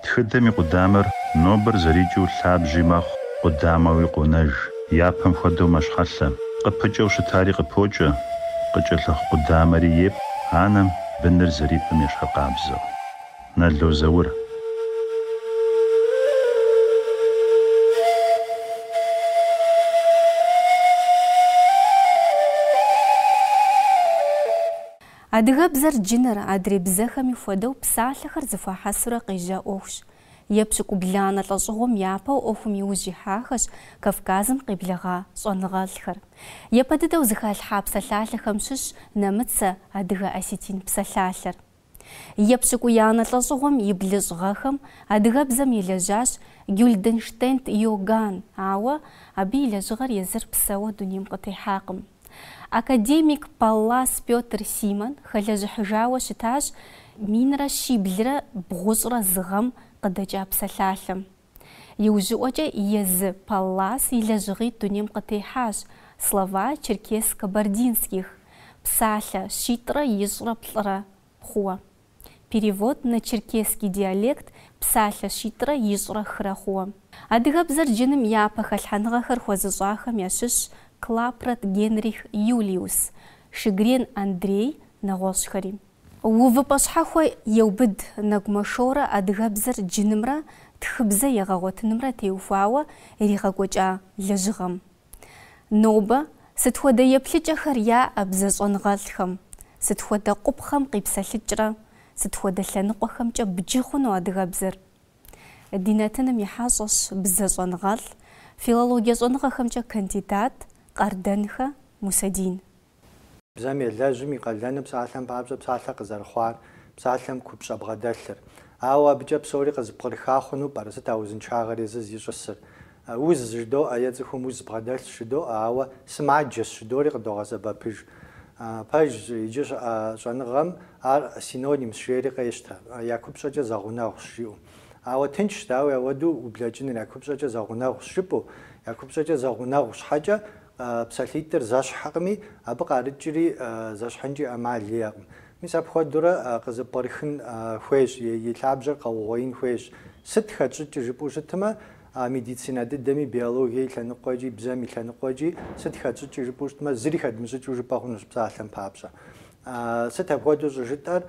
Тхыдэм и къудамэр нобэр зэрикӀыу лъабжьи мэхъу, къудамэуи къонэж. Япэм хуэдэу мэщхьэлъэ. КъыпыкӀэу щытари къыпокӀэ. КъыкӀэлъыхь къудамэри епӀ, анэм быныр зэрипӀым ещхьыкъабзэу. Налозаур. Адыгэбзэр джынэр адрейбзэхэми хуэдэу псалъэхэр зыхуахьэсурэ къежьа Ӏуэхущ. Епщыкӏубланэ лӀэщӀыгъуэм япэу Ӏуэхум иужь ихьахэщ Кавказым къиблэгъа щӀэныгъэлӀхэр. Епэ дыдэу зыхалъхьа псалъалъэхэм щыщ Нэмыцэ адыгэ осетин псалъалъэр. Епщыкӏуянэ лӀэщӀыгъуэм и блыщӀ гъэхэм адыгэбзэм елэжьащ Гюльденштейн Иоганн, ауэ абы и лэжьыгъэр езыр псэуэ дунейм къытехьакъым. Академик Паллас Пётр Симон хэлэжьыхьыжауэ щытащ минрэ щиблрэ бгъущӀрэ зыгъэм къыдэкӀа псалъалъэм. Иужьыӏуэкӏэ езы Паллас и лэжьыгъитӏ дунейм къытехьащ словак, черкес, кабардинских, псалъэ щитӏрэ ищӏрэ плӏырэ хъууэ. Перевод на черкесский диалект псалъэ щитӏрэ ищӏрэ хырэ хъууэ. Адыгэбзэр джыным япэ хэлъхьэныгъэхэр хуэзыщӏахэм ящыщ Клапрат Генрих Юлиус, Шыгрен Андрей нэгъуэщӏхэри. Увыпӏэ щхьэхуэ еубыд нэгумэшорэ адыгэбзэр джынымрэ тхыбзэ егъэгъуэтынымрэ теухуауэ иригъэкӏуэкӏа лэжьыгъэм. Нобэ сыт хуэдэ еплъыкӏэхэр яӏэ бзэщӏэныгъэлӏхэм, сыт хуэдэ къупхъэм къипсэлъыкӏрэ, сыт хуэдэ лъэныкъуэхэмкӏэ бджы хъуну адыгэбзэр. Ди Нэтыным и хьэщӏэщ бзэщӏэныгъэлӏ, филологие щӏэныгъэхэмкӏэ кандидат Къардэнхэ Мусэдин. Бзэм елэжьым и къалэныр псалъэм папщӏэ псалъэ къызэрыхъуар, псалъэм купщӏэ бгъэдэлъыр. Ауэ абыкӏэ псори къызыпкърыха хъуну пӏэрэ сыт а узыншагъэр езыр зищӏысыр. Уз жыдоӏэ е цӏыхум уз бгъэдэлъ щыдоӏэ, ауэ сымаджэщ щыдори къыдогъэсэбэпыж. Пэж иджы щӏэныгъэм ар синоним жери къещтэ, я купщӏэкӏэ зэгъунэгъущ жиӏэу. Ауэ тыншщ, дауи ауэду ублэкӏыныр, я купщӏэкӏэ зэгъунэгъущ жыпӏэу, я купщӏэкӏэ зэгъунэгъу щхьэкӏэ псалъитӏыр зэщхьакъыми, абы къарыкӏри зэщхьынкӏи ӏэмал иӏэкъым. Мис апхуэдурэ къызыпӏэрыхын хуейщ, и лъабжьэр къэугъуеин хуейщ. Сыт хэтщӏыкӏыр жыпӏэу щытмэ, медицинэ дыдэми, биологие лъэныкъуэкӏи, бзэм и лъэныкъуэкӏи сыт хэтщӏыкӏыр жыпӏэу щытмэ, зыри хэдмыщӏыкӏыу жыпӏэ хъунущ псалъэм папщӏэ. Сыт апхуэдэу щӏыжытӏэр,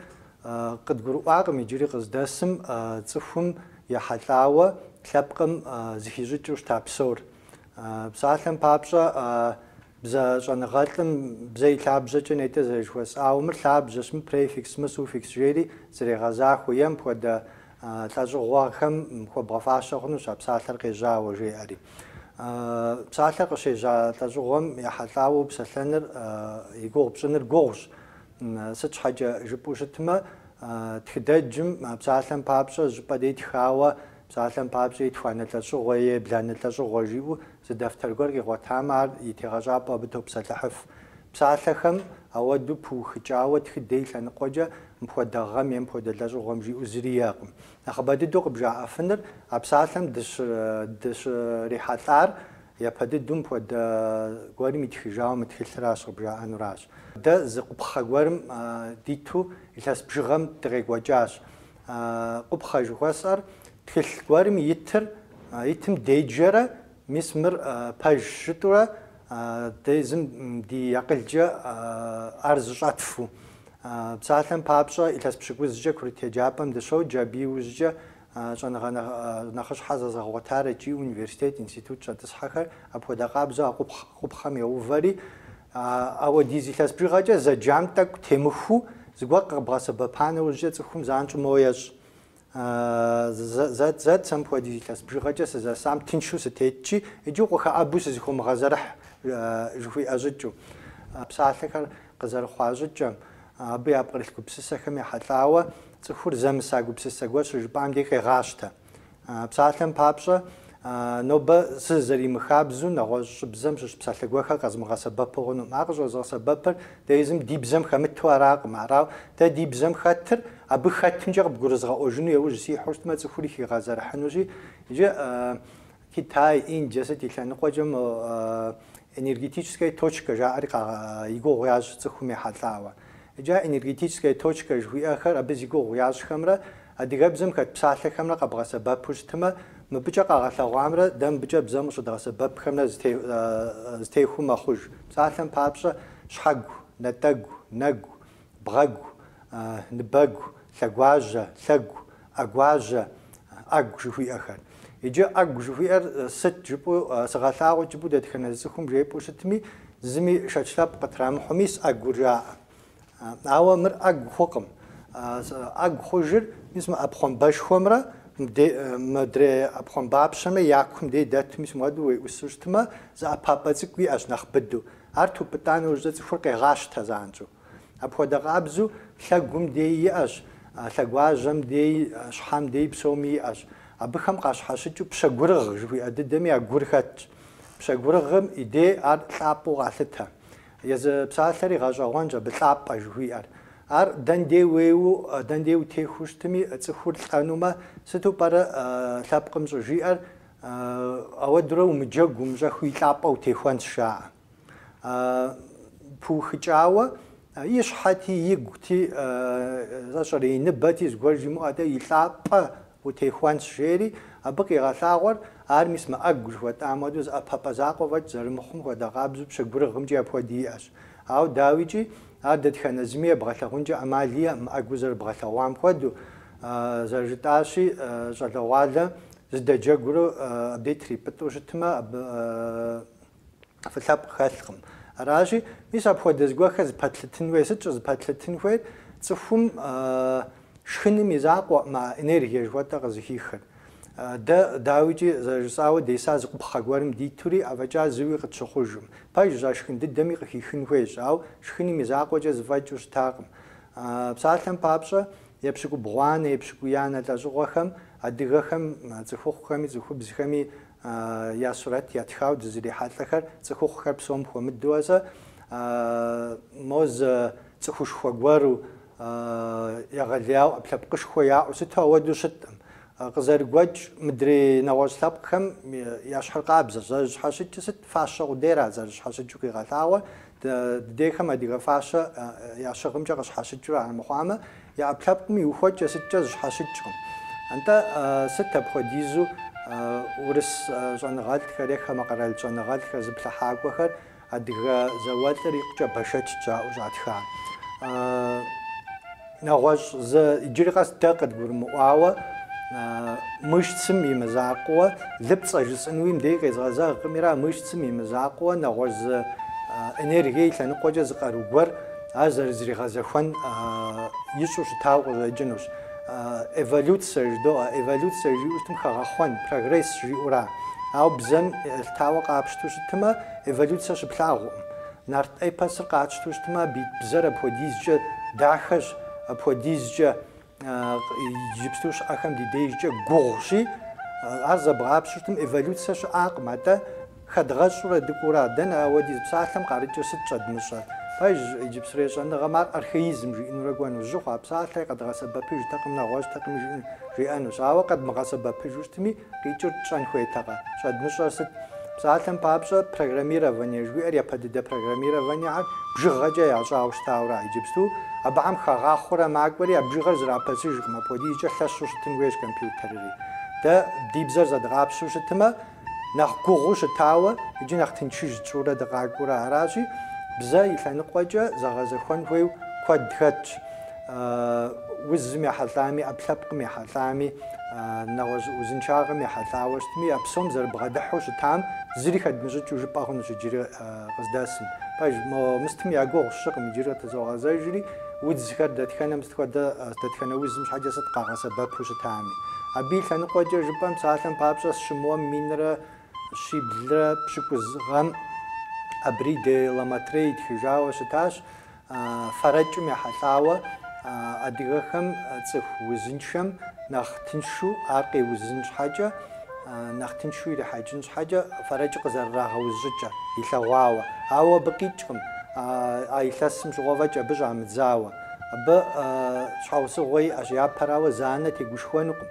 къыдгурыӏуакъым иджыри къыздэсым цӏыхум ехьэлӏауэ лъэпкъым зыхищӏыкӏыу щыта псор. Псалъэм папщӏэ бзэ щӏэныгъэлӏым бзэ и лъабжьэкӏэ нетӏэ зэрыжыхуэсӏауэ, мыр лъабжьэщ, мыр префикс, мыр суффикс жери зэрегъэзахуэ, ем хуэдэ лӏэщӏыгъуэхэм хуэбгъэфащэ хъунущ а псалъэр къежьауэ жеӏэри. Псалъэр къыщежьа лӏэщӏыгъуэм ехьэлӏауэ псэлъэныр и гугъу пщӏыныр гугъущ. Сыт щхьэкӏэ жыпӏэу щытмэ, тхыдэджым псалъэм папщӏэ жьыпӏэ детхауэ, псалъэм папщӏэ итхуанэ лӏэщӏыгъуэ е бланэ лӏэщӏыгъуэ жиӏэу зы дэфтэр гуэр къигъуэтамэ, ар и тегъэщӏапӏэ абы топсэлъыхьыф. Псалъэхэм ауэду пыухыкӏауэ тхыдей лъэныкъуэкӏэ мыпхуэдэ гъэм е мыпхуэдэ лӏэщӏыгъуэм жиӏэу зыри иӏэкъым. Нэхъыбэ дыдэу къыбжаӏэфыныр а псалъэм дыщрихьэлӏар япэ дыдэу мыпхуэдэ гуэрым итхыжауэ мытхылъыращ, къыбжаӏэнуращ. Дэ зы къупхъэ гуэрым диту илъэс бжыгъэм дыкъекӏуэкӏащ. Къупхъэ жыхуэсӏэр тхылъ гуэрым итым деджэрэ, мис мыр пэж щытурэ дезым ди акъылкӏэ ар зыщӏэтфу. Псалъэм папщӏэ илъэс пщыкӏузкӏэ Курыт еджапӏэм дыщоджэ, абы иужькӏэ щӏэныгъэ нэхъыщхьэ зэзгъэгъуэтар икӏи университет, институт щӏэтӏысхьэхэр апхуэдэ къабзэу а къупхъэм еувэри, апхуэдиз илъэс бжыгъэкӏэ зэджам тӏэкӏу темыхуу зыгуэр къыбгъэсэбэпа нэужькӏэ цӏыхум занщӏэу моещӏ. Зэт сэ мыпхуэдиз илъэс бжыгъэкӏэ сызэсам тыншу сытетчи, иджы къыхэӏэбу сызыхуэмыгъэзэрыхь жыхуиӏэщӏыкӏыу. Псалъэхэр къызэрыхъуа щӏыкӏэм абы я пкърылъ гупсысэхэм ехьэлӏауэ цӏыхур зэмыса гупсысэ гуэр щыжыпӏам деж къегъащтэ. Псалъэм папщӏэ нобэ зэримыхабзу нэгъуэщӏ щӏыбзэм щыщ псалъэ гуэрхэр къэзмыгъэсэбэпу хъуну. Ар къыщӏозгъэсэбэпыр дезым ди бзэм хэмыту аракъым. Арауэ дэ ди бзэм хэтыр абы хэтымкӏэ къыбгурызгъэӏуэжыну еужь зихьэу щытмэ, цӏыхури хигъэзэрыхьынущи, иджы Китай, Индие сыт и лъэныкъуэкӏэ энергетическая точка жаӏэри и гугъу ящӏ цӏыхум ехьэлӏауэ. إجا إنرجيتيسكية توشكا جوي آخر أبزيجو غياز خمرة أديجا بزم كت بساعة خمرة قبغة سبب بوشتما مبجا قاعة غامرة دم بجا بزم وصدق سبب خمرة زتيخو مخوج بساعة بابشة شحقو نتقو نقو بغقو نبقو ثقواجة ثقو أقواجة أقو جوي آخر إجا أقو جوي ست جبو سغاثاو جبو دتخنا زخم جيبو ستمي زمي شاشلاب قطرام حميس أقو جاء أو مر أقو حكم أقو خجر اسمه أبخم باش خمرة مدري أبخم بابشمة ياكم دي دات مس مودو وسوشتما زا بابازك وي أش نخبدو أرتو بتانو وجدت فرق غاش تزانجو أبخو دغابزو ثقوم دي أش ثقواجم دي شحام دي بسومي أش أبخم قاش حاشتو بشغورغ جوي أددمي أغورخات بشغورغم إيدي أر ثابو غاثتها يز بسالري غاجا وانجا بثاب أجوي أر دنديو تيخوشتمي تسخور القانوما ستو برا ثابقم جوجي أودرو مجاقو مجاخوي ثابو تيخوان شاع بوخجاوة يش حتي يقتي زاشري نباتي زغور جمو أدا يثاب وتيخوان شيري أبقي غاثاور أرميس ما أجوج وتعمدوز أبابزاقو وجزرمخم ودغابزو بشغورغم جي أبودياش أو داويجي عدد خنزمية بغثاونجا أمالية ما أجوزر بغثاوام خدو زرجتاشي زلوالا زد جغرو بيتري بتوجتما فثاب خلقم راجي ميس أبخد زغوخز باتلتين ويسج باتلتين وير تفهم شخني ميزاق مع إنرجيا جواتا غزهيخر دا داويجي زرجساو ديساز بخاغورم ديتوري أفجا زوي قد شخوجم باي جاشخن ددمي قخيخن ويش أو شخني ميزاق وجا زفاجوش تاقم بسالتم بابشا يبشكو بغوان يبشكو يانا تازوغخم أدغخم زخوخخمي زخوبزخمي ياسورات ياتخاو دزري حالتخر زخوخخر بسوم خومد دوازا موز زخوش خوغوارو يغلياو أبلبقش خويا وستها ودو ستم قزر جوج مدري نواج ثابخم ياشحر قابزة زرج حاشد ست فاشة وديرة زرج حاشد جوكي غثاوة ديخم أديغ فاشة ياشغم جاغش حاشد جرا عن مخامة يا أبلبقم يوخوج ست جاز حاشد جرم أنت ست بخديزو ورس جان غالت خريخ مقرال جان غالت خزبل حاق وخر أديغ زوال طريق جا بشت جا وجات خان نواج ز جريقاس تاقد برمواوة مش تسمي مزاقوة لبس أجلس إنويم دقيقة زغزا قميرا مش تسمي مزاقوة نغوز إنرجي لنقوجة زقاروبر أزر زري غزخون يشوش تاوغ جنوش إيفالوت سرجدو إيفالوت سرجي وستم خاخون progress جيورا أو بزن التاوغ عبشتوش تما إيفالوت سرج بلاغو نارت أي بسر قاتشتوش تما بزر بوديزجة داخش بوديزجة جبستوش أخم دي ديجا غوشي عرض بغابشتم إيفالوتساش عاقمتا خدغاش ولا ديكورا دنا ودي بساعتم قارجو ستشد مشا باج جبسريش أنا غمار أرخيزم جي إنو رجوان وجوخا بساعتي قد غاسب بيج تقم نغوش تقم جي أنو ساوا قد مغاسب بيج وستمي قيتشور تشان خوي تقا شد مشا ست بساعتم بابشا برناميرا فانيا جوي أريا بديدا برناميرا فانيا عاد بجغجا يا جاوش تاورا جبستو أبعم خاخورا معقولي أبجغر زرا بسيج ما بودي جخلشوش تنويش كمبيوتري ده ديبزر زاد غابشوش تما نخقوش تاوا يجي نختنشيج تشورا دغاقورا عراجي بزاي لنقوجا زغزخون هو كودخت وزمي حلامي أبلبقمي حلامي نغز وزنشاغمي حلاوشتمي أبسوم زر بغدحوش تام زري خد مجد وجباخون جيري قصداسم باج ما مستمي أقوغ الشقم جيري تزوغ زاجري وتذكر دتخنا مستخدا دتخنا وزمش حاجة ستقاغ سبب وش تامي أبي لنقوجا جبام ساعتم بابشاس شموا مينرا شي بلرا بشكو زغم أبريد لاماتريد خجاوة شتاش فرجو مي حلاوة أديغخم تسخ وزنشم نختنشو أرقي وزنش حاجة نختنشو إلى حاجنش حاجة فرج قزر راها وزجة يثواوا أو بقيتكم يثسم شغوفة بجا متزاوا ب شاوس غوي أشياء براوا زانة تيجوشوانكم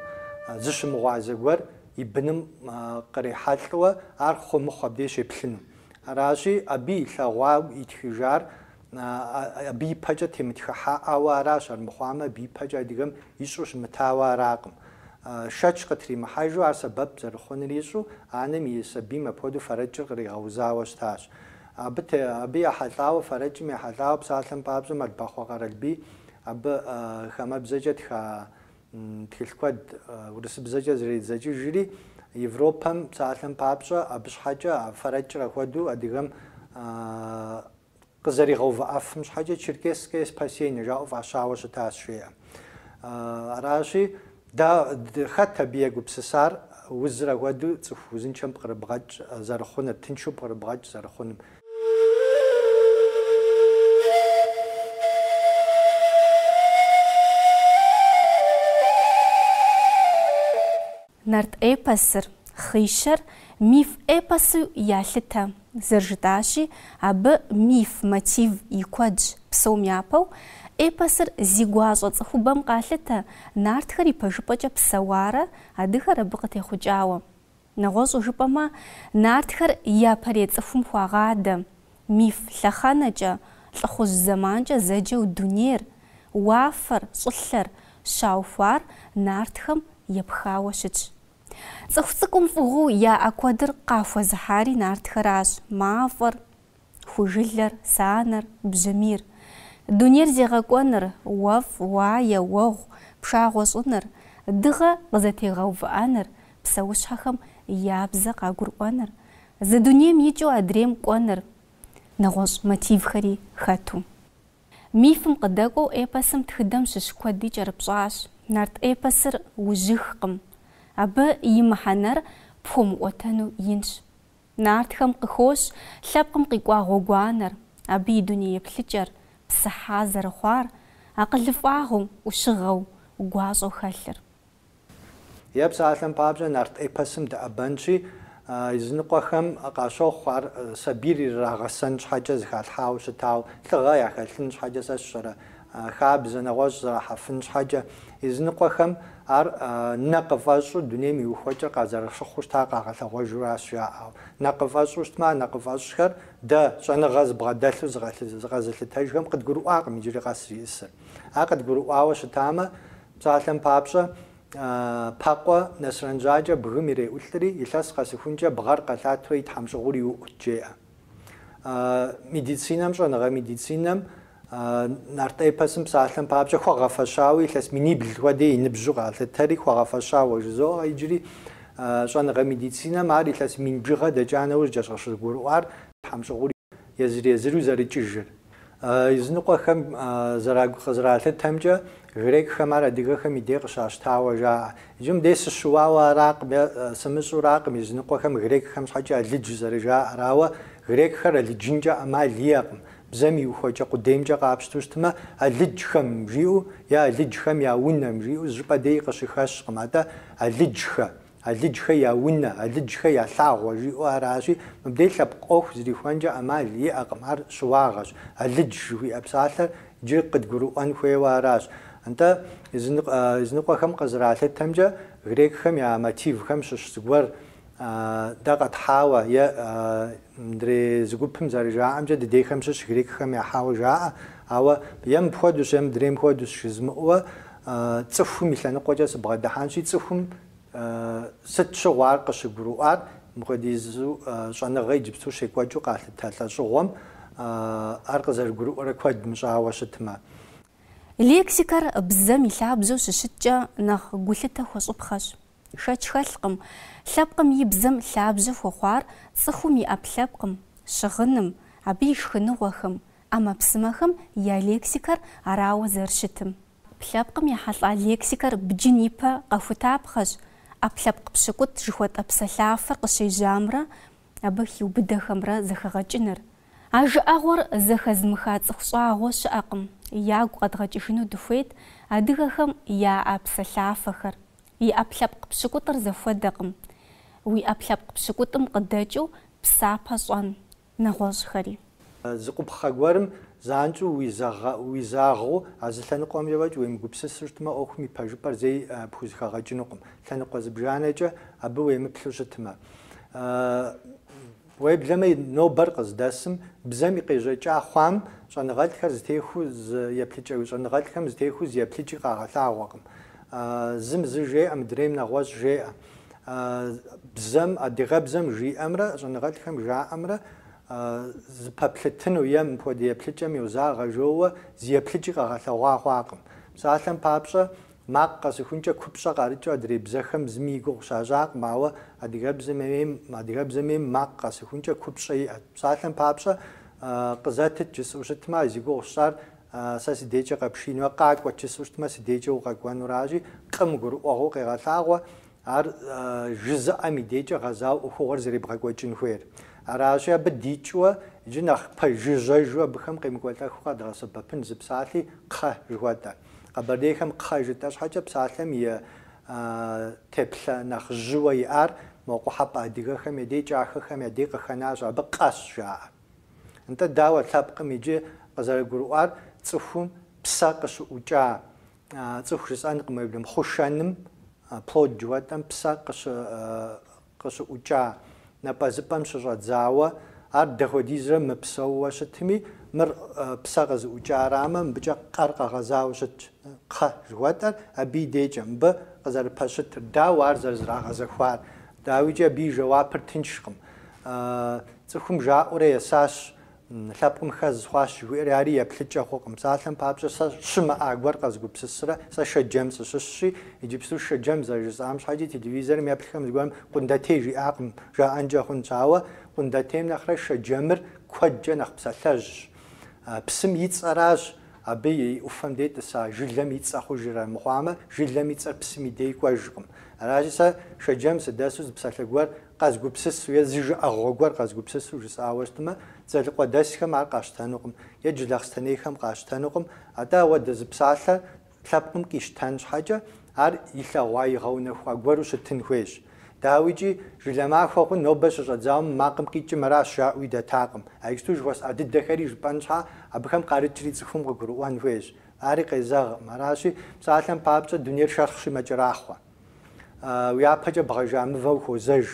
زش مغازجور يبنم قريحاتوا أرخو مخبديش يبلنو راشي أبي ثواو يتخجار بيبجا تمتخا أوراش المخامة بيبجا ديجم يشوش متاوراقم شاش قتري محاجو على سبب زرخون ريشو أنا ميسبي مبودو فرج غري غوزاوش تاش أبي حلاو فرج مي حلاو بسالم بابزو مالبخو غرالبي خما بزجت خا تلقد ورس بزجت زري جري يوروبام بسالم بابزو أبش حاجة فرج غودو أديجم قزري غوفا مش حاجة شركة كيس باسين جاو فاشاوش تاش شيء راشي دا حتى بيجو بسسار وزرا غودو تفوزين شم قربغاج زرخون تنشو قربغاج زرخون نرت إيباسر خيشر ميف إيباسو يالتا زرجتاشي أب ميف мотив يكوج بسوم يابو إيباسر زيغوازوت خوبام قالتا نارتخري بجبجا بسوارة أدخر بقت يخجاوة نغوزو جبما نارتخر يا بريت فم خواغادم ميف لخانجا لخوز زمانجا زجا ودونير وافر صلر شاوفار نارتخم يبخاوشج زخصكم فغو يا أكوادر قافو زحاري نارتخراش مافر خوجلر سانر بجمير دونير زيغاكوانر وف وايا وغ بشاغوصونر دغا غزتي غوفانر بسوشحخم يابزق اغورقوانر زدونيم يجو ادريم قوانر نغوص ماتيف خري خاتو ميفم قداقو ايباسم تخدم ششكوادي جربشاش نارت ايباسر وجيخقم أبا يمحنر بخوم وطنو ينش نارتخم قخوش لابقم قيقوا غوغوانر أبي دوني يبلجر بصحة زرخوار أقل فاهم وشغو وقوازو خلر ياب ساعتلن بابجا نارت إيباسم دا أبانشي يزنقوا خم أقاشو خوار سبيري راغسنش حاجة زخال حاوش تاو تغايا خلنش حاجة ساشرة خاب زنغوش زراحة فنش حاجة يزنقوا خم نقفاشو دنيا ميوخوجر قازر شخوش تاقا غلغوجو راسيا أو نقفاشو شتما نقفاشو خير دا شانا غاز بغدالو زغازل تاجهم قد قروا آقم يجري غاسي يسر قد قروا آوش تاما بسالم بابشا باقوا نسرنجاجا بغميري أولتري يلاس قاسي خونجا بغار قلاتو يتحمشغوري وقجيا ميديسينام شو نغا ميديسينام نارت إيباسم بسالم بابجا خو غفاشاوي لاس ميني بالودي نبجو غالت تاريخ خو غفاشاوي جزو يجري شان غا ميديسينا ماري لاس مين بجغا دجانا وجاش غشغور حمشغوري يزري زري تجر يزنقوا خم زراغ خزرات تمجا غريك خمار ديغا خم يديق شاش تاوا جا جم ديس شواوا راق سمسو راق يزنقوا خم غريك خم حاجه لج زرجا راوا غريك خر لجنجا ما لياقم بزمي وخوجا قدامجا قابشتوشتما اللجخم ريو يا اللجخم يا ونم ريو زبا ديق شخاش قماتا اللجخ يا ونا اللجخ يا لاغو ريو راشي مبدي لبقوخ زري خوانجا اما لي اقمار شواغش اللج وي ابسالر جي قد قرؤان خوي راش انت ازنق خم قزرات تمجا غريك خم يا ماتيف خم ششغور دقت حاوة يا دري زغوبم زرجا امجا دي خمسة غريك خم يا حاوة جاء او يم بخدوش يم دريم خدوش شزمو تصفو مثلا قوجاس بغدحانشي تصفو ست شوار قشغروار مقديزو شان غي جبتو شيكواجو قال تاتا شغوم ارقزر غرو ركواد مشاوشتما ليكسيكر بزم يلعبزو ششجا نخ قلته وصبخش شاش خلقم لابقم يبزم لعبزو فخوار صخومي أبلابقم شغنم عبيش خنوخم أما بسمخم يا ليكسيكر أراو زرشتم بلابقم يحطع ليكسيكر بجنيبا قفوتاب خش أبلابق بشكوت جهوت أبسلافر قشي جامرة أبخيو بدخمرة زخغجنر أج أغور زخزمخات صخصاغوش أقم ياغو قد غجشنو دفويت أدغخم يا أبسلافخر يأبلابق بشكوتر زفودقم ويأبلابق بشكوتم قداجو بسابا صوان نغوش خري زقوب خاغوارم زانجو ويزاغو ازلان قوم يواج ويمغبسسرتما اوخمي باجبر زي بوز خاغاجنقم ثاني قوز برانجا ابو ويمبلوجتما уеблэмэ нобэр къыздэсым бзэм и къежьэкӏа хъуам щӏэныгъэлӏхэр зытехыу еплъыкӏэ щӏэныгъэлӏхэм зытехыу зеплъыкӏи къагъэлъагъуэкъым. Зым зы жеӏэ, мыдрейм нэгъуэщӏ жеӏэ. Бзэм адыгэбзэм жиӏэмрэ щӏэныгъэлӏхэм жаӏэмрэ зыпэплъытыну е мыпхуэдэ еплъыкӏэм йозагъэ жоуэ зеплъыкӏи къагъэлъэгъуа хъуакъым. Псалъэм папщӏэ макъ къэсыхункӏэ купщӏэ къарыкӏыу адрей бзэхэм зыми и гугъу щащӏакъым, ауэ адыгэбзэми макъ къэсыхункӏэ купщӏэ иӏэт. Псалъэм папщӏэ къызэтыт жысӏэу щытмэ, зи гугъу щӏар сэ си дежкӏэ къэпшинуэ, къакӏуэ жысӏэу щытмэ, си дежкӏэ укъэкӏуэнуращи, къым гурыӏуэгъуэу къегъэлъагъуэ ар жызыӏэм и дежкӏэ гъэзауэ ӏуэхугъуэр зэребгъэкӏуэкӏын хуейр. Аращи абы дикӏыуэ иджы нэхъ пэжыжьэжу абыхэм къемыкӏуэлӏэху къэдгъэсэбэпын зы псалъи кхъэ жыхуэтӏэ. Къэбэрдейхэм кхъэ жытӏэ щхьэкӏэ псалъэм и теплъэ нэхъ жьыуэ иӏар мо къухьэпӏэ адыгэхэм я дей, кӏахэхэм я дей къыхэнащ, абы къэс жаӏэ. НтӀэ дауэ лъэпкъым иджы къызэрыгурыӏуар цӏыхум псэ къыщыӏукӏа, цӏыху жысӏэнкъым уеблэм хъушэным плод жыхуэтӏэм псэ къыщыӏукӏа, напӏэзыпӏэм щыщӏэдзауэ ар дэхуэдизрэ мыпсэууэ щытми, мыр псэ къызыӏукӏарамэ, мыбыкӏэ къэр къэгъэзауэ щытщ. Кхъэ жыхуэтӏэр абы и дежкӏэ, мыбы къызэрыпэщытыр. Дауэ ар зэрызрагъэзэхуар, дауичӏи абы и жэуапыр тыншкъым. Цӏыхум жаӏэурэ есащ, лъэпкъым хэз хъуащ жыхуиӏэри, ари еплъыкӏэ хъукъым. Псалъэм папщӏэ сэ щымыӏа гуэр къэзгупсысрэ, сэ шэджэм сыщыщщи, иджыпсту шэджэм зэрыжысӏам щхьэкӏэ телевизорым еплъхэм зыгуэрым къундэтей жиӏакъым, жаӏэнкӏэ хъунщ, ауэ къундэтейм нэхърэ шэджэмыр куэдкӏэ нэхъ псэлъэжьщ. Псым и цӏэращ абы и ӏуфэм детӏыса жылэм и цӏэ хъужрэ, мыхъуамэ жылэм и цӏэр псым и дей кӏуэжкъым. Аращи сэ шэджэм сыдэсу зы псэлъэ гуэр къэзгупсысу, е зы жыӏэгъуэ гуэр къэзгупсысу жысӏауэ щытымэ, дзэлыкъуэдэсхэм ар къащтэнукъым, е джылахъстэнейхэм къащтэнукъым. АтӀэ ауэдэ зы псалъэ лъэпкъым къищтэн щхьэкӏэ ар илъэгъуа, игъэунэхуа гуэру щытын хуейщ. ДауичӀи жылэ махуэ хъун, нобэ щыщӀэдзауэ макъым къикӀым аращ жаӀуи дэтакъым. А иджыпсту жыхуэсӏа дыдэхэри жыпӀэн щхьа, абыхэм къарыкӀри цӀыхум къыгурыӀуэн хуейщ. Ари къезэгъым. Аращи псалъэм папщӀэ дунейр шэрхъщи мэкӀэрахъуэ. Уи япэкӀэ бгъэжа мывэу хозэж.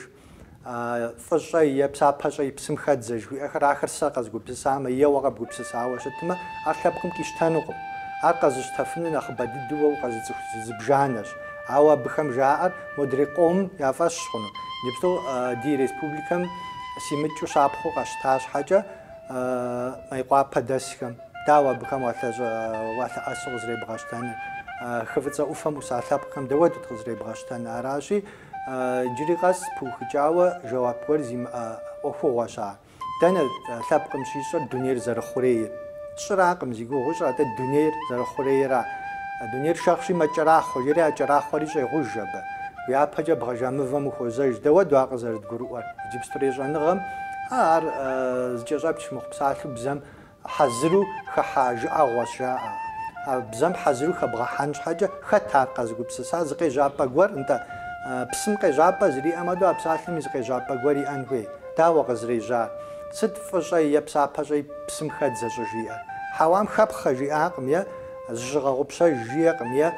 ФӀыщӀэ е псапэщӀэ и псым хэдзэ жыхуиӏэхэр, ахэр сэ къэзгупсысамэ, еуэ къэбгупсысауэ щытымэ, ар лъэпкъым къищтэнукъым. Ар къэзыщтэфыну нэхъыбэ дыдэу къэзыцӀыху зыбжанэщ. Ауэ абыхэм жаӀэр модрей къомым яфӀэщ хъуну. Иджыпсту ди республикэм симыкӀыу щапхъэу къэщта щхьэкӀэ Мэйкъуапэ дэсхэм дауэ абыхэм уалъэӀэсу къызэребгъэщтэныр. ХыфӀыцӀэ Ӏуфэм Ӏуса лъэпкъхэм дэуэдут къызэребгъэщтэн. Аращи иджыри къэс пыухыкӀауэ жэуап гуэр зимыӀэ Ӏуэхугъуэщ ар. Дэнэ лъэпкъым щищӀыр дунейр зэрыхъурейр. ЩӀыракъым зи гугъу щӀыр, атӀэ дунейр зэрыхъурейра. Дунейр шэрхъщи мэкӀэрахъуэ, иджыри а кӀэрахъуэри щӀегъуж абы. Уи япэкӀэ бгъэжа мывэм ухозэж. Дэуэду ар къызэрыдгурыӀуэр. Иджыпсту щӀэныгъэм ар зыкӀэщӀэпщ мыхъу псалъэу бзэм хьэзыру хыхьа жыӀэгъуэщ жаӀэ. Бзэм хьэзыру хэбгъэхьэн щхьэкӀэ хэт ар къэзгупсыса? ЗыкъежьапӀэ гуэр, НтӀэ псым къежьапӀэ зыриӀэм аду а псалъэми зыкъежьапӀэ гуэр иӀэн хуей. Дауэ къызэрежьар? Сыт фӀыщӀэ е псапэщӀэ и псым хэдзэ щӀыжиӀэр? Хьэуам хэпхъэ жиӀакъым, е зыщыгъэгъупщэж жиӀэкъым, е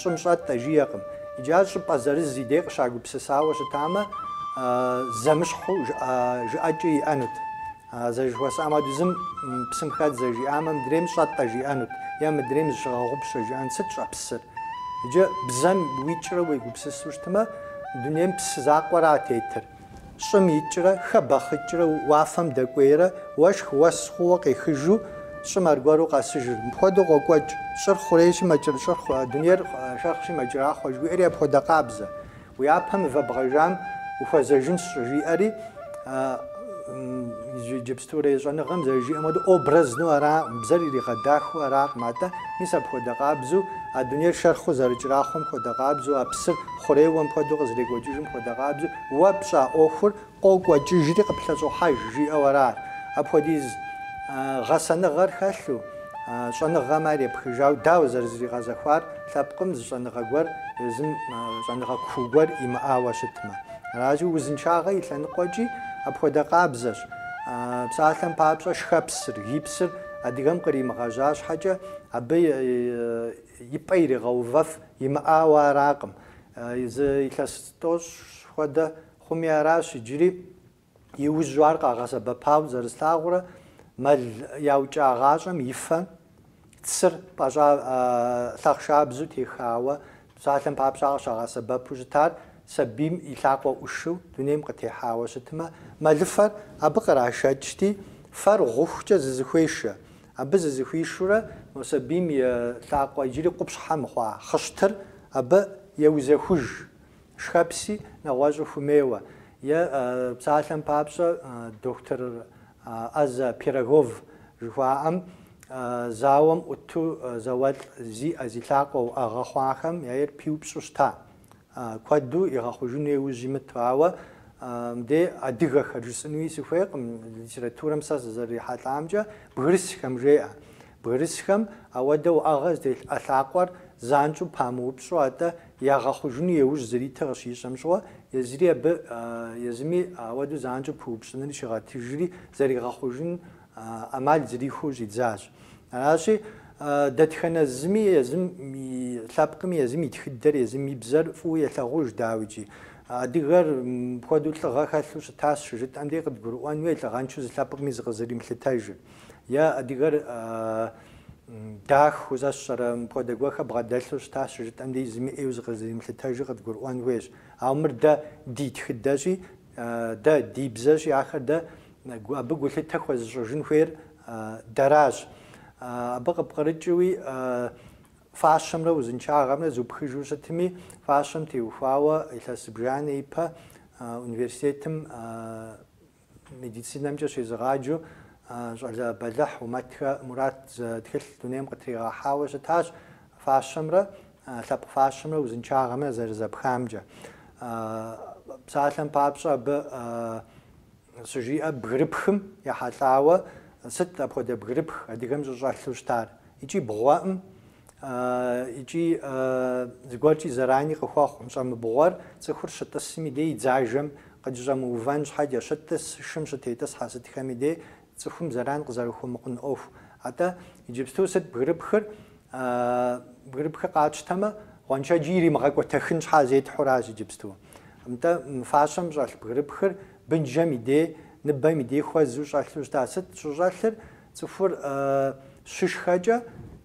щӀым щӀэтӀэ жиӀэкъым. Иджы ар щӀыпӀэ зырыз и дей къыщагупсысауэ щытамэ, зэмыщхъу жыӀэкӀэ иӀэнут. ЗэрыжыхуэсӀам аду зым псым хэдзэ жиӀамэ, мыдрейм щӀэтӀэ жиӀэнут, е мыдрейм зыщыгъэгъупщэ жиӀэн. Сыт щӀэ псыр? Иджы бзэм уикӀрэ уегупсысу щытымэ, дунейм псы закъуэра тетыр. ЩӀым икӀрэ, хэбэхъыкӀрэ, уафэм дэкӀуейрэ, уэшх уэс хъууэ къехыжу щӀым аргуэру къэсыжыр. Мыпхуэдэу къокӀуэкӀ. ЩӀыр хъурейщи дунейр шэрхъщи мэкӀэрахъуэ жыхуиӀэри апхуэдэ къабзэ. Уи япэ мывэ бгъэжам ухуэзэжынщ щӀыжиӀэри, иджыпсту щӀэныгъэм зэрыжиӀэм хуэдэу образну аракъым, бзэр иригъэдахыу аракъым. АтӀэ мис апхуэдэ къабзу, а дунейр шэрхъыу зэрыкӀэрахъуэм хуэдэ къабзу, а псыр хъурейуэм хуэдэу къызэрекӀуэкӀыжым хуэдэ къабзу, уэ пщӀа Ӏуэхур къокӀуэкӀыжри къыплъэщӀыхьэж жиӀэу аращ. Апхуэдиз гъэсэныгъэр хэлъу, щӀэныгъэм ар епхыжауэ, дауэ зэрызригъэзэхуар лъэпкъым зы щӀэныгъэ гуэр, езым щӀэныгъэ куу гуэр имыӀауэ щытмэ. Аращи узыншагъэ и лъэныкъуэкӀи апхуэдэ къабзэщ. Псалъэм папщӀэ шхэпсыр, гипсыр адыгэм къримыгъэжьа щхьэкӀэ, абы и пӀэ иригъэувэф имыӀауэ аракъым. Зы илъэс тӀощӀ хуэдэ хъуми аращ. Иджыри иужьуар къагъэсэбэпауэ зэрыслъагъурэ мэл яукӏагъащӏэм и фэм цыр пӏащӏа лъахъшабзу техауэ псалъэм папщӏэ щагъэсэбэпу щытар сабийм и лъакъуэ ӏущу дунейм къытехьауэ щытымэ мэлыфэр абы кърашэчти фэр гъухукӏэ зызыхуешэ. Абы зызыхуишурэ сабийм и лъакъуэ иджыри къупщхьэ мыхъуа хъыщтыр абы еузэхуж. Шхэпси нэгъуэщӏу хумейуэ. Псалъэм папщӏэ доктор Аза Пирогов жыхуаӏэм зауэм ӏуту зауэлӏ зиӏэ зи лъакъуэ уӏэгъэ хъуахэм я ир пиупщӏу щыта. Куэду игъэхъужыну ейуж имыту, ауэ мыдей адыгэхэр жысӏынуи сыхуейкъым, литературэм сэ зэрихьэлӏамкӏэ бгырысхэм жеӏэ. Бгырысхэм ауэдэ уӏэгъэ зделъ ӏэлъакъуэр занщӏу памыупщӏу атӏэ ягъэхъужыну ейуж зыритэ къыщищӏэм щыгъуэ езыри абы езыми ауэдэу занщӏу пыупщӏыныр щигъэтыжри зэригъэхъужын ӏэмал зырихуэу щӏидзащ. Аращи дэтхэнэ зыми езым и лъэпкъми езым и тхыдэр езым и бзэр фӏыуэ елъэгъуж дауичӏи. Адыгэр хуэдэу лӏыгъэ хэлъу щытащ щыжытӏэм де къыдгурыӏуэн хуей лӏыгъэншэу зы лъэпкъми зыкъызэримылъытэж. Е адыгэр даху зэщӏэрэ мыпхуэдэ гуэрхэр бгъэдэлъу щытащ щыжытӏэм де зыми ӏейуэ зыкъызэримылъытэжу къыдгурыӏуэн хуейщ. Ауэ мыр дэ ди тхыдэщи, дэ ди бзэщи, ахэр дэ абы гулъытэ хуэзыщӏыжын хуейр дэращ. Абы къыпкърыкӏыуи фащэмрэ узыншагъэмрэ зупхыжу щытми, фащэм теухуауэ илъэс зыбжанэ ипэ университетым медицинымкӏэ щезыгъаджэу щӏалэ бэлыхь Умэтхэ Мурат тхылъ дунейм къытригъэхьауэ щытащ фащэмрэ лъэпкъ фащэмрэ узыншагъэмрэ зэрызэпхамкӏэ. Псалъэм папщӏэ абы щыжиӏэ бгырыпхым ехьэлӏауэ сыт апхуэдэ бгырыпх адыгэм щӏыщӏэлъу щытар. Икӏи бгъуэӏым икӏи зыгуэркӏи зэрани къыхуэхъу. Щӏэмыбгъуэр цӏыхур щытӏысым и дей дзажэм къыджыщӏэмыувэн щхьэкӏэ щытӏысшым щытетӏыс хьэсытхэм и дей цӏыхум зэран къызэрыхуэмыкъун ӏуэху. Атӏэ иджыпсту сыт бгырыпхыр? Бгырыпхыр къатщтэмэ гъуэншэджи иримыгъэкӏуэтэхын щхьэ зетхьуращ иджыпсту. Нтӏэ фащэм щӏэлъ бгырыпхыр бынжэм и дей ныбэм и дей хуэзу щӏэлъу щыта. Сыт щӏыщӏэлъыр? Цӏыхур щышхэкӏэ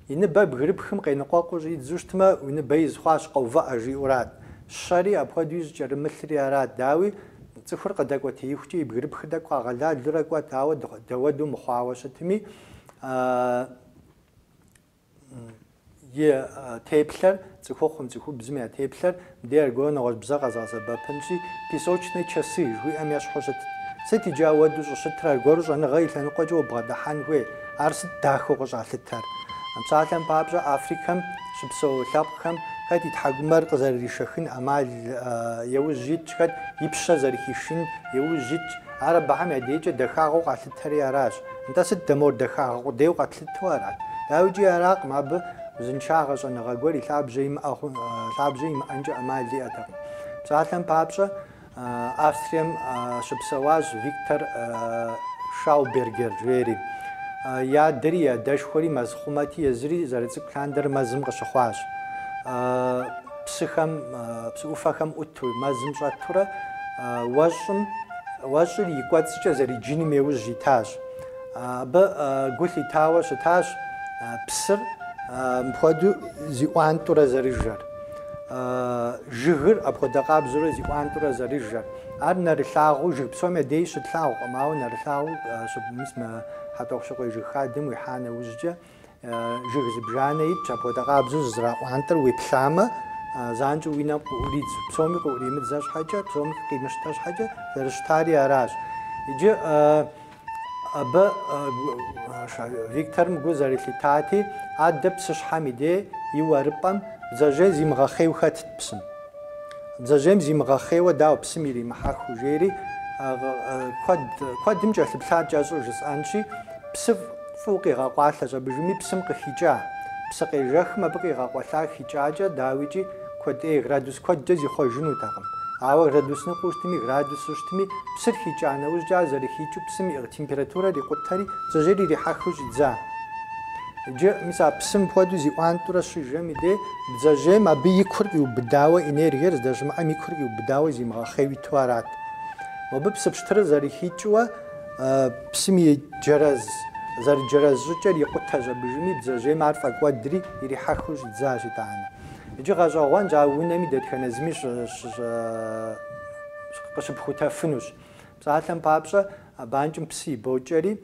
и ныбэр бгырыпхым къеныкъуэкъуу щӏидзу щытмэ, уи ныбэ изхъуащ къэувыӏэ жиӏурат. Щэри апхуэдэу зыкӏэрымылъри арат. Дауи цӏыхур къыдэкӏуэтеихукӏэ и бгырыпхыр тӏэкӏу къагъэлалурэ кӏуэт, ауэ дэуэду мыхъуауэ щытми, и теплъэр цӏыхухъум цӏыхубзым я теплъэр мыдей аргуэру нэгъуэщӏ бзэ къэзгъэсэбэпынщи, песочные часы жыхуиӏэм ещхьу щытт. Сыт иджы ауэду щӏыщытыр аргуэру щӏэныгъэ и лъэныкъуэкӏэ убгъэдыхьэн хуей? Ар сыт дахэу къыщӏалъытэр? Псалъэм папщӏэ Африкэм щыпсэу лъэпкъхэм хэт и тхьэкӏумэр къызэрыришэхын ӏэмал еужь итщ, хэт и пщэ зэрыхишын еужь итщ. Ар абыхьэм я дейкӏэ дахагъэу къалъытэри аращ. Нтӏэ сыт дэмор дахагъэ къудейуэ къэтлъыту арат? Дауичӏи аракъым, абы узыншагъэ щӏэныгъэ гуэр и лъабжьэ имыӏэнкӏэ ӏэмал иӏэтэкъым. Псалъэм папщӏэ Австрием щыпсэуащ Виктор Шаубергер жери. Я адэри и адэшхуэри мэз хъумэти езыри зэрыцӏыкӏу лъандэрыр мэзым къыщыхъуащ. Псы ӏуфэхэм ӏуту мэзым щӏэтурэ уэщӏыр и кӏуэцӏкӏэ зэриджыным еужь итащ. Абы гу лъитауэ щытащ псыр мыпхуэдэу зи ӏуантӏурэ зэрыжэр. Жыгыр апхуэдэ къабзэурэ зи ӏуантӏурэ зэрыжэр. Ар нэрылъагъуу жыг псом я дей щытлъагъукъым, ауэ нэрылъагъуу мис хьэтӏохъущыкъуей жыг хадэм уихьа нэужькӏэ жыг зыбжанэ итщ, апхуэдэ къабзэу зызэракъуантӏэр уеплъамэ, занщӏэу уи нэм къыӏуридз, псоми къыӏуримыдзэ щхьэкӏэ, псоми къимыщтэ щхьэкӏэ зэрыщтари аращ. Иджы абы Викторым гу зэрылъитати, адэ псыщхьэм и дей и уэрыпӏэм бдзэжьей зимыгъэхъейуэ хэтт псым. Бдзэжьейм зимыгъэхъейуэ дауэ псым иримыхьэху жери куэдым кӏэлъыплъа кӏэщӏу жысӏэнщи, псы фӏыуэ къигъэкъуалъэщ абы жыми псым къыхикӏа. Псы къежэхым абы къигъэкъуэлъа хикӏакӏэ дауичӏи градус куэдкӏэ зихъуэжынутэкъым. Ауэ градус ныкъуэу щытми, градусу щытми, псыр хикӏа нэужькӏэ зэрыхикӏыу псым и температурэр икъутэри бдзэжьейр ирихьэхыу щӏидза. Иджы мис а псым хуэдэу зи ӏуантӏурэ щыжэм и дей бдзэжьейм абы и кур къиубыдауэ, энергиер здэщымыӏэм и кур къиубыдауэ зимыгъэхъейуэ иту арат. мобы псы пщтырыр зэрихикӏыуэ псым и джэрэз зэрыджэрэз щӏыкӏэр и къутэ щӏэбыжми бдзэжьейм ар фӏэкӏуэдри ирихьэхыу щӏидзащ итӏанэ. Иджы гъэщӏэгъуэнщ а унэми дэтхэнэ зыми къыщыпхутэфынущ. Псалъэм папщӏэ абанкӏым псы ибокӏэри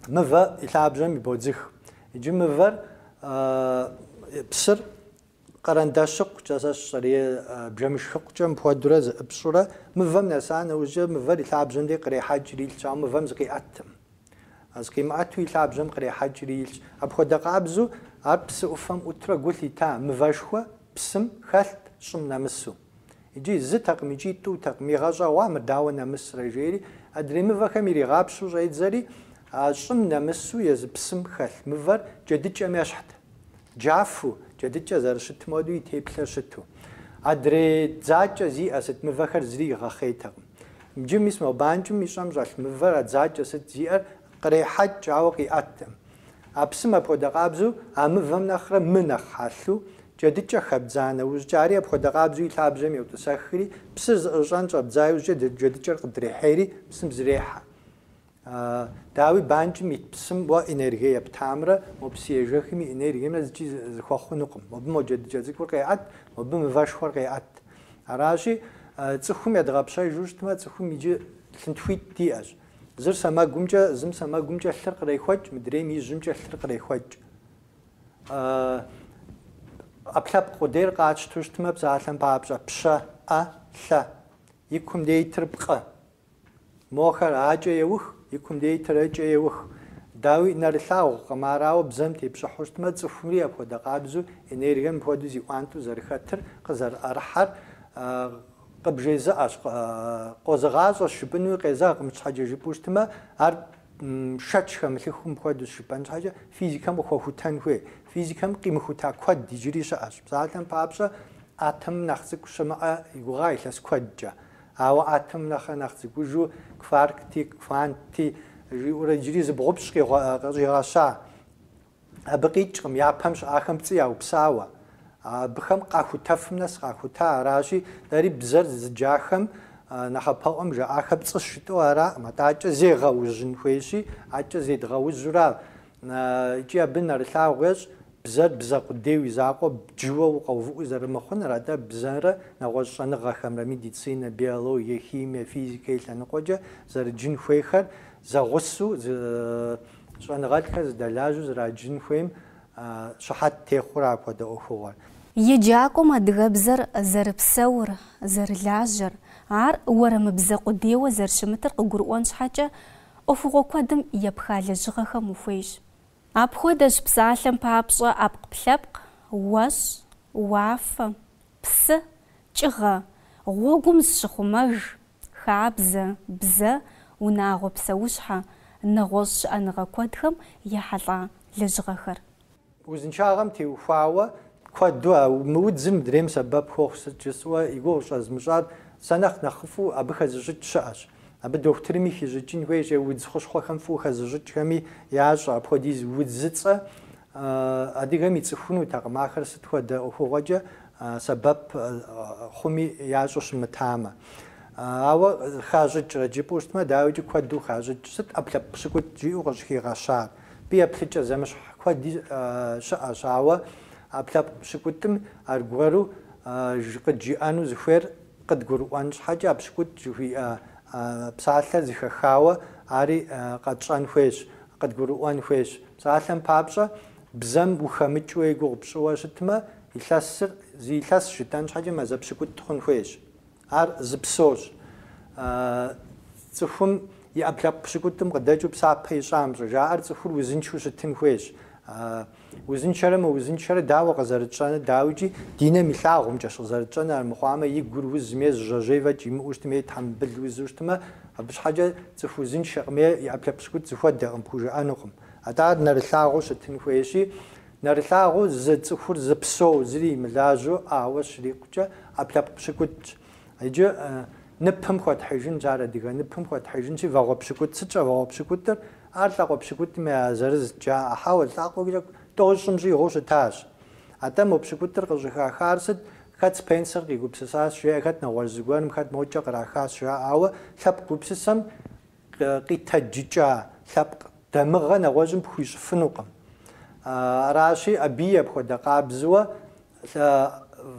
мывэ и лъабжьэм ибодзых. Иджы мывэр псыр къэрэндащыкъукӏэ сэ сщӏэрей бжэмышхыкъукӏэ мыпхуэдурэ зыӏыпщӏурэ мывэм нэса нэужьчӏэ мывэр и лъабжьэм дей кърехьэкӏ ирилъщ, ауэ мывэм зыкъиӏэтым. Зыкъимыӏэту и лъабжьэм кърехьэкӏ ирилъщ. Апхуэдэ къабзэу ар псы ӏуфэм ӏутрэ гу лъита мывэшхуэ псым хэлът щӏым нэмысу. Иджы зытэкъым, икӏи тӏутэкъым, игъэщӏэгъуа мыр дауэ нэмысрэ жери, адрей мывэхэм иригъапщэу щӏедзэри щӏым нэмысу езы псым хэлъ мывэр джэдыкӏэм ещхьт. Джафу джэдыкӏэ зэрыщытым хуэдэу и теплъэр щыту. Адрей дзакӏэ зиӏэ сыт мывэхэр зыри игъэхъейтэкъым. Иджы мис мобанкӏым ищӏэм щӏэлъ мывэр а дзакӏэ сыт зиӏэр кърехьэкӏ, ауэ къиӏэтым. А псым апхуэдэ къабзэу а мывэм нэхърэ мы нэхъ хьэлъу джэдыкӏэ хэбдза нэужькӏэ ари апхуэдэ къабзэу и лъабжьэм йотӏысэхри псыр зыӏыщӏэн щӏэбдза иужькӏэ джэдыкӏэр къыдрехьейри псым зрехьэ. Дауи банкӏым ит псым уэ энергие птамрэ мо псыежэхым и энергиемрэ зыкӏи зыхуэхъунукъым. Мобы мо джэдыкӏэ цӏыкӏур къеӏэт, мобы мывэшхуэр къеӏэт. Аращи цӏыхум едгъэпщэжу щытмэ цӏыхум иджы лъынтхуитӏ диӏэщ. Зыр сэмэгумкӏэ, зым сэмэгумкӏэ лъыр кърехуэкӏ, мыдрейм ижьымкӏэ лъыр кърехуэкӏ. Ӏэплъэпкъ къудейр къатщту щытмэ псалъэм папщӏэ пщэ, ӏэ, лъэ. И кум дейтыр пкъы. Мохэр акӏэ еух, и кум дейтыр ӏэкӏэ еух. Дауи нэрылъагъукъым, арауэ бзэм тепщӏыхьу щытмэ цӏыхури апхуэдэ къабзэу энергием апхуэдэу зи ӏуанту зэрыхэтыр къызэрыӏэрыхьэр къыбжезыӏэщ, къозыгъащӏэщ жыпӏэнуи къезэгъкъым щхьэкӏэ жыпӏэу щытмэ, ар шэч хэмылъыхум хуэдэу щыпӏэн щхьэкӏэ физикэм къыхуэхутэн хуей. Физикэм къимыхута куэд иджыри щыӏэщ. Псалъэм папщӏэ атомым нэхъ цӏыкӏу щымыӏэ и гугъа илъэс куэдкӏэ. Ауэ атомым нэхъ цӏыкӏужу кваркти, кванти жиӏэурэ иджыри зыбгъупщӏ къыщӏигъэща. Абы къикӏкъым, япэм щыӏахэм пцӏы яупсауэ. Абыхэм къахутэфым нэс къахута, аращи дэри бзэр зыджахэм нэхъапэӏуэм жаӏахэр пцӏы щытӏэу аракъым. АтӀакӀэ зегъэужьын хуейщи, АкӀэ зедгъэужьурэ икӀи абы нэрылъагъу ещӏ бзэр бзэ къудей уи закъуэ бджыуэ укъэувыӏуи зэрымыхъуныр. АтӀэ бзэрэ нэгъуэщӏ щӏэныгъэхэмрэ медицинэ, биологие, химие, физикэ и лъэныкъуэкӏэ зэрыджын хуейхэр зэгъусэу щӏэныгъэлӏхэр зыдэлажьэу зэраджын хуейм щыхьэт техъуэрэ апхуэдэ ӏуэхугъуэр. Еджакӏуэм адыгэбзэр зэрыпсэур, зэрылажьэр, ар уэрэмыбзэ къудейуэ зэрыщымытыр къыгурыӏуэн щхьэкӏэ ӏуэхугъуэ куэдым епха лэжьыгъэхэм ухуейщ. Апхуэдэщ псалъэм папщӏэ ӏэпкълъэпкъ, уэщӏ, уафэ, псы, кӏыгъэ, гъуэгум зыщыхъумэж, хабзэ, бзэ, унагъуэ псэущхьэ, нэгъуэщӏ щыӏэныгъэ куэдхэм ехьэлӏа лэжьыгъэхэр. Узыншагъэм теухуауэ куэду мы удзым мыдрейм сэбэп хуохъу сыт жысӏэуэ и гугъу щӏэзмыщӏар сэ нэхъыфӏу абы хэзыщӏыкӏ щыӏэщ. Абы дохутырми хищӏыкӏын хуейщ, удз хущхъуэхэм фӏыуэ хэзыщӏыкӏхэми ящӏэ апхуэдиз удзыцӏэ адыгэм ицӏыхунутэкъым. Ахэр сыт хуэдэ ӏуэхугъуэкӏэ сэбэп хъуми ящӏэу щымытамэ. Ауэ хащӏыкӏрэ джыпӏэу щытмэ, дауикӏи куэду хащӏыкӏ. Сыт ӏэплъэпкъ пщыкӏут жиӏэу къыщыхигъэщар? Пӏи еплъыкӏэ зэмыщхь куэди щыӏэщ, ауэ ӏэплъэпкъ пщыкӏутым аргуэру къыджиӏэну зыхуейр къыдгурыӏуэн щхьэкӏэ а пщыкӏут жыхуиӏэ псалъэр зыхэхауэ ари къэтщӏэн хуейщ, къыдгурыӏуэн хуейщ. Псалъэм папщӏэ бзэм ухэмыкӏыу и гугъу пщӏыуэ щытмэ, илъэсыр зи илъэс жытэн щхьэкӏэ мазэ пщыкӏут хъун хуейщ. Ар зы псощ. Цӏыхум и ӏэплъэпкъ пщыкӏутым къыдэкӏыу псапэ ищӏам щӏыжаӏэр цӏыхур узыншэу щытын хуейщ. Узыншэрэ мыузыншэрэ дауэ къызэрытщӏэныр, дауикӏи ди нэм илъагъумкӏэ къызэрытщӏэныр армыхъуамэ, и гур узми жьэжьейвэкӏ имыӏэу щытмэ, тхьэмбыл узу щытмэ, абы щхьэкӏэ цӏыху узыншэкъыми, и ӏэплъэпкъ пщыкӏут зыхуэдэкъым, пхужыӏэнукъым. АтӀэ ар нэрылъагъуэу щытын хуейщи, нэрылъагъуэу зы цӏыхур зы псоу зыри имылажьэу ӏауэ щрикъукӏэ ӏэплъэпкъ пщыкӏутщ. Иджы ныпым хуэтхьыжынщ, ар адыгэ ныпым хуэтхьыжынщи, вагъуэ пщыкӏут. Сытщӏэ вагъуэ пщыкӏутыр? Ар лӏакъуэ пщыкӏутым я зырызкӏэ ӏыхьауэ лӏакъуэкӏэ тӏощӏым щӏигъуу щытащ. АтӀэ мо пщыкӏутыр къыщӏыхахар сыт? хэт Спенсер къигупсысащ жеӏэ, хэт нэгъуэщӏ зыгуэрым, хэт моджэ кърахащ жаӏауэ лъэпкъ гупсысэм къитэджыкӏа лъэпкъ дамыгъэ нэгъуэщӏым пхуищӏыфынукъым. Аращи абы апхуэдэ къабзэуэ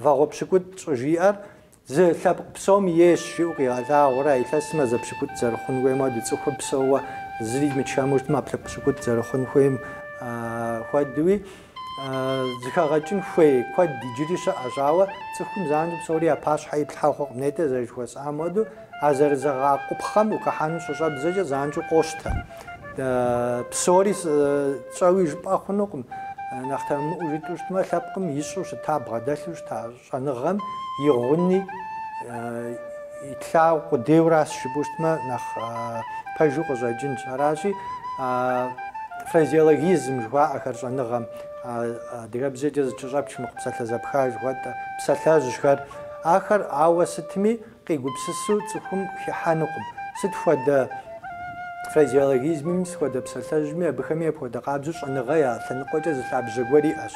вагъуэ пщыкӏут щӏыжиӏэр зы лъэпкъ псом ейщ жиӏэу къигъэлъагъуэрэ илъэсмэ зы пщыкӏут зэрыхъун хуеймэ, ди цӏыхур псэууэ зыри мычэму щытмэ, аплъэ пщыкӏут зэрыхъун хуейм хуэдэуи зыхэгъэкӏын хуей куэд иджыри щыӏэщ, ауэ цӏыхум занщӏэу псори япащхьэ иплъхьэ хъуркъым. Нетӏэ зэрыжыхуэсӏам хуэдэу а зэрызэгъакъупхъэм укъыхьэну занщӏэу къощтэ. Псори щӏэуи жыпӏэ хъунукъым. Нэхъ тэмыӏуу жытӏэу щытмэ, лъэпкъым ищӏу щыта, бгъэдэлъу щыта щӏэныгъэм и гъуни итлъагъу къудейуэращ жыпӏэу щытмэ, нэхъ пэжу къыщӏэкӏынщ. Аращи фразеологизм жыхуаӏэхэр щӏэныгъэм, адыгэбзэкӏэ зыкӏэщӏэпч мыхъу псалъэ зэпха жыхуэтӏэ, псалъэжьхэр, ахэр ауэ сытми къигупсысу цӏыхум хихьэнукъым. Сыт хуэдэ фразеологизмми, сыт хуэдэ псалъэжьми, абыхэми апхуэдэ къабзэу щӏэныгъэ я лъэныкъуэкӏэ зы лъабжьэ гуэр иӏэщ.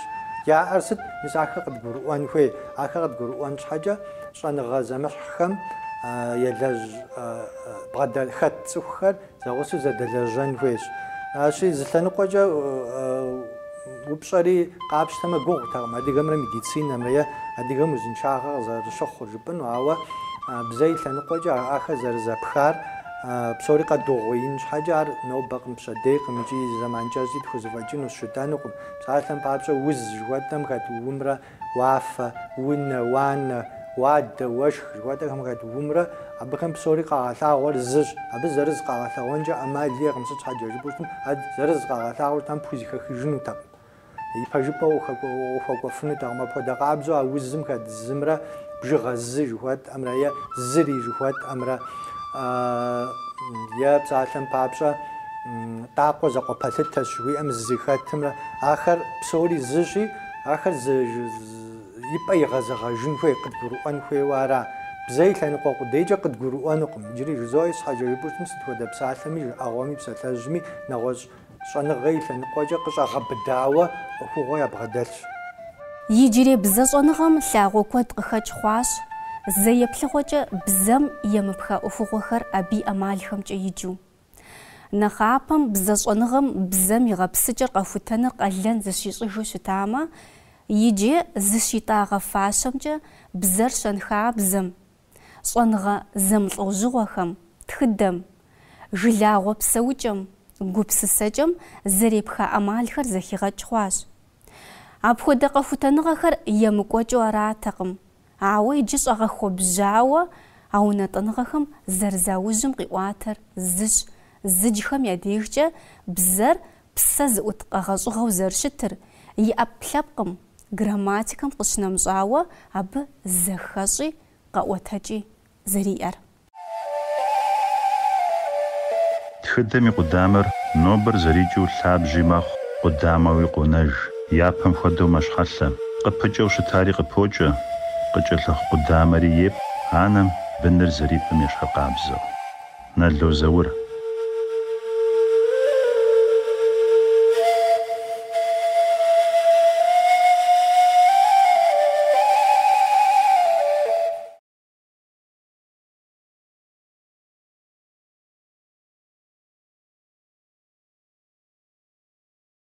Яӏэр сыт? Мис ахэр къыдгурыӏуэн хуей. Ахэр къыдгурыӏуэн щхьэкӏэ щӏэныгъэ зэмыхьхэм елэжь бгъэдэлъхэт цӏыхухэр зэгъусэу зэдэлэжьэн хуейщ. Аращи зы лъэныкъуэкӏэ упщӏэри къапщтэмэ гугъутэкъым адыгэмрэ медицинэмрэ е адыгэм узыншагъэ къызэрыщыхъур жыпӏэну, ауэ бзэ и лъэныкъуэкӏэ ахэр зэрызэпхар псори къэдугъуеин щхьэкӏэ ар нобэкъым, пщэдейкъым, икӏи зэманкӏэ зи тхузэфӏэкӏыну щытэнукъым. Псалъэм папщӏэ уз жыхуэтӏэм хэт умрэ уафэ, унэ, уанэ, уадэ, уэшх жыхуэтӏэхэм хэт умрэ абыхэм псори къагъэлъагъуэр зыщ. Абы зырыз къагъэлъэгъуэнкӏэ ӏэмал иӏэкъым. Сыт щхьэкӏэ жыпӏэу щытым, зырыз къагъэлъагъуэр тхьэм пхузэхэхыжынутэкъым. Ипэжыпӏэ ухуэкӏуэфынутэкъым. Апхуэдэ къабзэу а узым хэт зымрэ бжыгъэ зы жыхуэтӏэмрэ е зыри жыхуэтӏэмрэ е псалъэм папщӏэ тӏакъуэ зэкъуэпэлъытэщ жыхуиӏэм зыхэтымрэ, ахэр псори зыщи, ахэр ипӏэ игъэзэгъэжын хуей, къыдгурыӏуэн хуейуэ ара. Бзэ и лъэныкъуэ къудейкӏэ къыдгурыӏуэнукъым. Иджыри жызоӏи щхьэкӏэ жыпӏэу щытым, сыт хуэдэ псалъэми, жыӏэгъуэми, псалъэжьми нэгъуэщӏ щӏэныгъэ и лъэныкъуэкӏэ къыщӏэгъэбыдауэ ӏуэхугъуэ ябгъэдэлъщ. Иджыри бзэ щӏэныгъэм лъагъуэ куэд къыхэкӏ хъуащ. Зэеплъыгъуэкӏэ бзэм емыпха ӏуэхугъуэхэр абы и ӏэмалхэмкӏэ иджу. Нэхъапэм бзэ щӏэныгъэм бзэм и гъэпсыкӏэр къэхутэныр къалэн зыщищӏыжу щытамэ, иджы зыщитӏагъэ фащэмкӏэ бзэр щэнхабзэм, щӏэныгъэ зэмылӏэужьыгъуэхэм, тхыдэм, жылагъуэ псэукӏэм, гупсысэкӏэм зэрепха ӏэмалхэр зэхигъэкӏ хъуащ. Апхуэдэ къэхутэныгъэхэр емыкӏуэкӏыу аратэкъым. Ауэ иджы щӏэгъэхуэбжьауэ а унэтӏэныгъэхэм зэрызаужьым къиӏуатэр зыщ. Зыджхэм я дежкӏэ бзэр псэ зыӏут къэгъэщӏыгъэу зэрыщытыр, и ӏэплъэпкъым, грамматикэм къыщынэмыщӏауэ абы зэхэщӏи къэӏуэтэкӏи зэриӏэр. Тхыдэм и къудамэр нобэр зэрикӏыу лъабжьи мэхъу, къудамэуи къонэж. Япэм хуэдэу мэщхьэлъэ. Къыпыкӏэу щытари къыпокӏэ. Къыкӏэлъыхь къудамэри епӏ, анэм быныр зэрипӏым ещхьыкъабзэу. Налозаур.